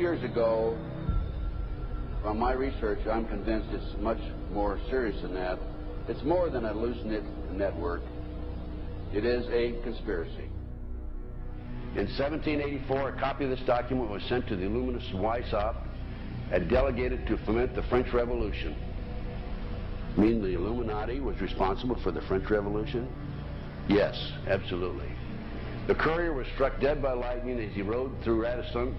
years ago, from my research, I'm convinced it's much more serious than that. It's more than a loose network. It is a conspiracy. In 1784, a copy of this document was sent to the Illuminist Weishaupt and delegated to foment the French Revolution. Mean the Illuminati was responsible for the French Revolution? Yes, absolutely. The courier was struck dead by lightning as he rode through Ratisbon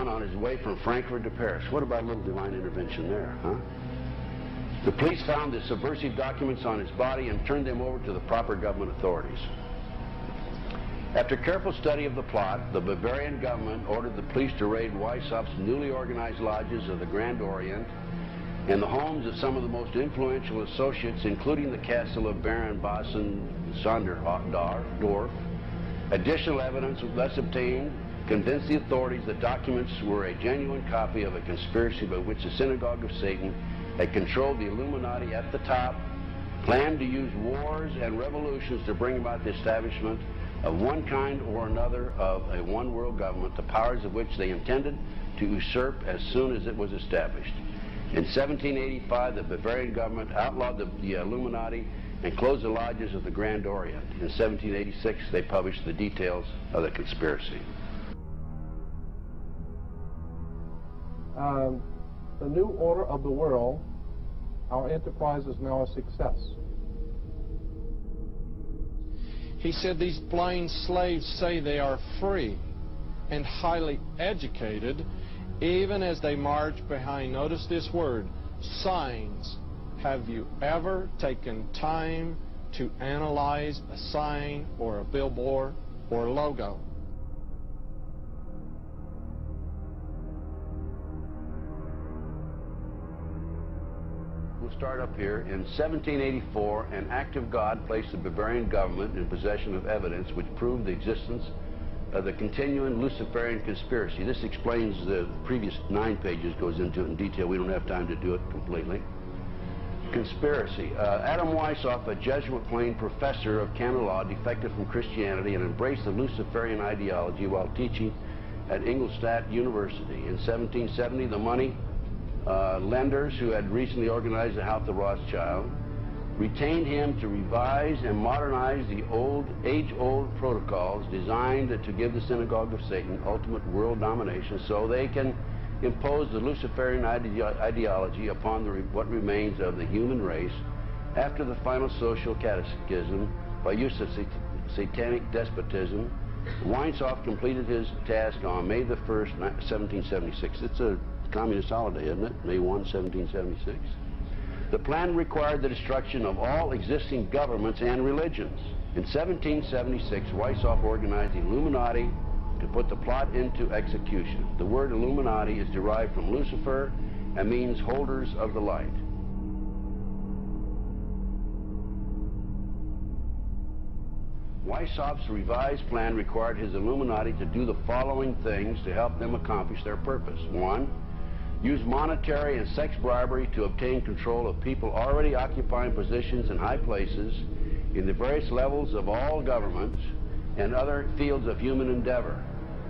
on his way from Frankfurt to Paris. What about a little divine intervention there, huh? The police found the subversive documents on his body and turned them over to the proper government authorities. After careful study of the plot, the Bavarian government ordered the police to raid Weishaupt's newly organized lodges of the Grand Orient and the homes of some of the most influential associates, including the castle of Baron Basen-Sonderdorf. Additional evidence thus obtained convinced the authorities that documents were a genuine copy of a conspiracy by which the Synagogue of Satan had controlled the Illuminati at the top, planned to use wars and revolutions to bring about the establishment of one kind or another of a one-world government, the powers of which they intended to usurp as soon as it was established. In 1785, the Bavarian government outlawed the Illuminati and closed the lodges of the Grand Orient. In 1786, they published the details of the conspiracy. The new order of the world, our enterprise is now a success. He said these blind slaves say they are free and highly educated, even as they march behind, notice this word, signs. Have you ever taken time to analyze a sign or a billboard or a logo? We'll start up here. In 1784, an act of God placed the Bavarian government in possession of evidence which proved the existence of the continuing Luciferian conspiracy. This explains the previous 9 pages, goes into it in detail. We don't have time to do it completely. Conspiracy. Adam Weishaupt, a Jesuit-trained professor of canon law, defected from Christianity and embraced the Luciferian ideology while teaching at Ingolstadt University. In 1770, the money lenders who had recently organized the House of Rothschild retained him to revise and modernize the age-old protocols designed to give the Synagogue of Satan ultimate world domination so they can impose the Luciferian ideology upon what remains of the human race after the final social cataclysm by use of satanic despotism. Weishaupt completed his task on May the 1st, 1776. It's a communist holiday, isn't it? May 1, 1776. The plan required the destruction of all existing governments and religions. In 1776, Weishaupt organized the Illuminati to put the plot into execution. The word Illuminati is derived from Lucifer and means holders of the light. Weishaupt's revised plan required his Illuminati to do the following things to help them accomplish their purpose. 1. Use monetary and sex bribery to obtain control of people already occupying positions in high places in the various levels of all governments and other fields of human endeavor.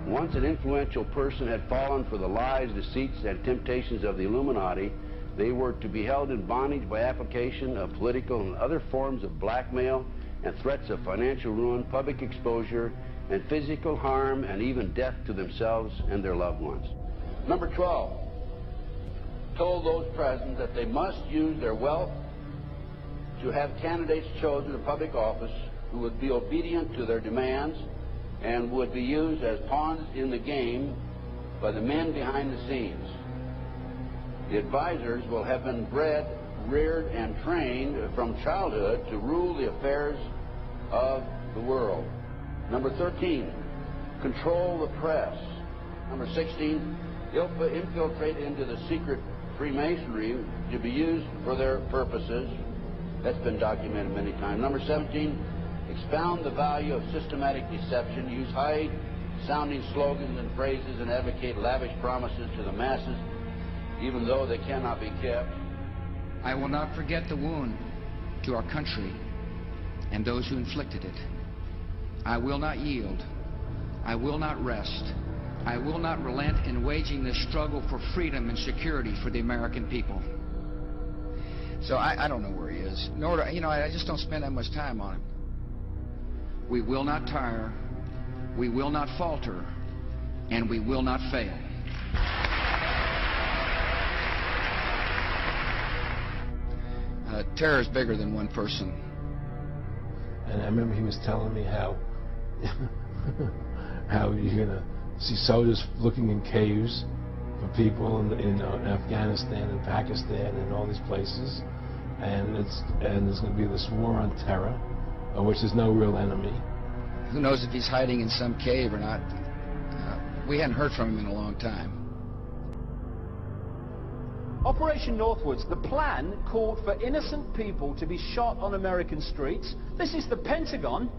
Once an influential person had fallen for the lies, deceits, and temptations of the Illuminati, they were to be held in bondage by application of political and other forms of blackmail and threats of financial ruin, public exposure, and physical harm, and even death to themselves and their loved ones. Number 12. Told those present that they must use their wealth to have candidates chosen to public office who would be obedient to their demands and would be used as pawns in the game by the men behind the scenes. The advisors will have been bred, reared, and trained from childhood to rule the affairs of the world. Number 13, control the press. Number 16, infiltrate into the secret Freemasonry to be used for their purposes. That's been documented many times. Number 17, expound the value of systematic deception, use high-sounding slogans and phrases, and advocate lavish promises to the masses, even though they cannot be kept. I will not forget the wound to our country and those who inflicted it. I will not yield. I will not rest I will not relent in waging this struggle for freedom and security for the American people. So I don't know where he is. Nor do, I just don't spend that much time on him. We will not tire, we will not falter, and we will not fail. Terror is bigger than one person. And I remember he was telling me how you're gonna see soldiers looking in caves for people in Afghanistan and Pakistan and all these places, and there's going to be this war on terror, of which there's no real enemy. Who knows if he's hiding in some cave or not? We hadn't heard from him in a long time. Operation Northwoods, the plan called for innocent people to be shot on American streets. This is the Pentagon.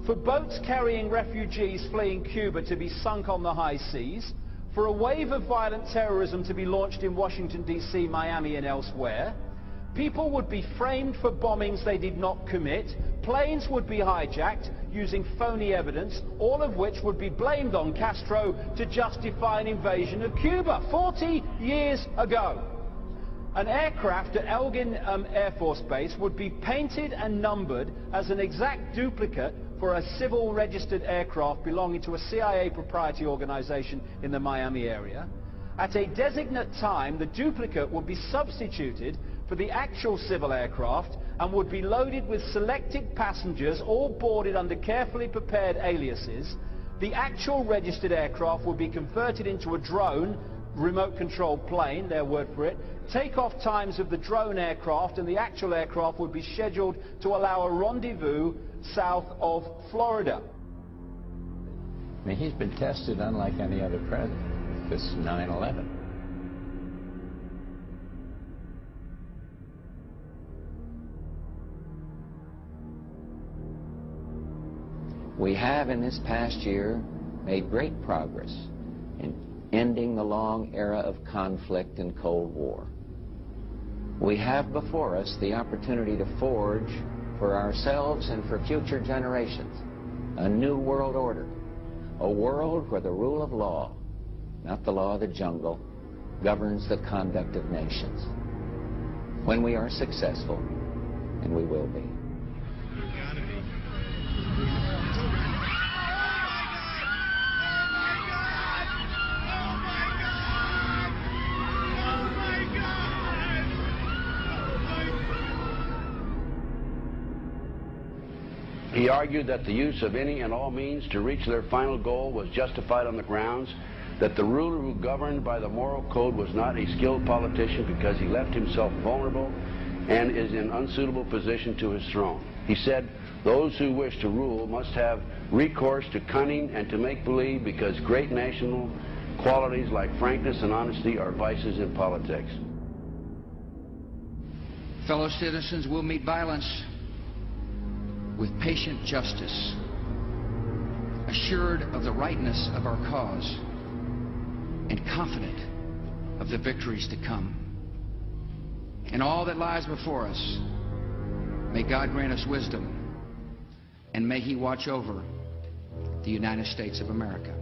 For boats carrying refugees fleeing Cuba to be sunk on the high seas. For a wave of violent terrorism to be launched in Washington, D.C., Miami, and elsewhere. People would be framed for bombings they did not commit. Planes would be hijacked using phony evidence, all of which would be blamed on Castro to justify an invasion of Cuba 40 years ago. An aircraft at Elgin Air Force Base would be painted and numbered as an exact duplicate for a civil registered aircraft belonging to a CIA proprietary organization in the Miami area. At a designate time, the duplicate would be substituted for the actual civil aircraft and would be loaded with selected passengers, all boarded under carefully prepared aliases. The actual registered aircraft would be converted into a drone, remote controlled plane, their word for it. Takeoff times of the drone aircraft and the actual aircraft would be scheduled to allow a rendezvous south of Florida. I mean, he's been tested unlike any other president. This 9/11. We have in this past year made great progress in ending the long era of conflict and Cold War. We have before us the opportunity to forge for ourselves and for future generations a new world order, a world where the rule of law, not the law of the jungle, governs the conduct of nations. When we are successful, and we will be. He argued that the use of any and all means to reach their final goal was justified on the grounds that the ruler who governed by the moral code was not a skilled politician because he left himself vulnerable and is in unsuitable position to his throne. He said, those who wish to rule must have recourse to cunning and to make-believe because great national qualities like frankness and honesty are vices in politics. Fellow citizens will meet violence with patient justice, assured of the rightness of our cause, and confident of the victories to come. In all that lies before us, may God grant us wisdom, and may He watch over the United States of America.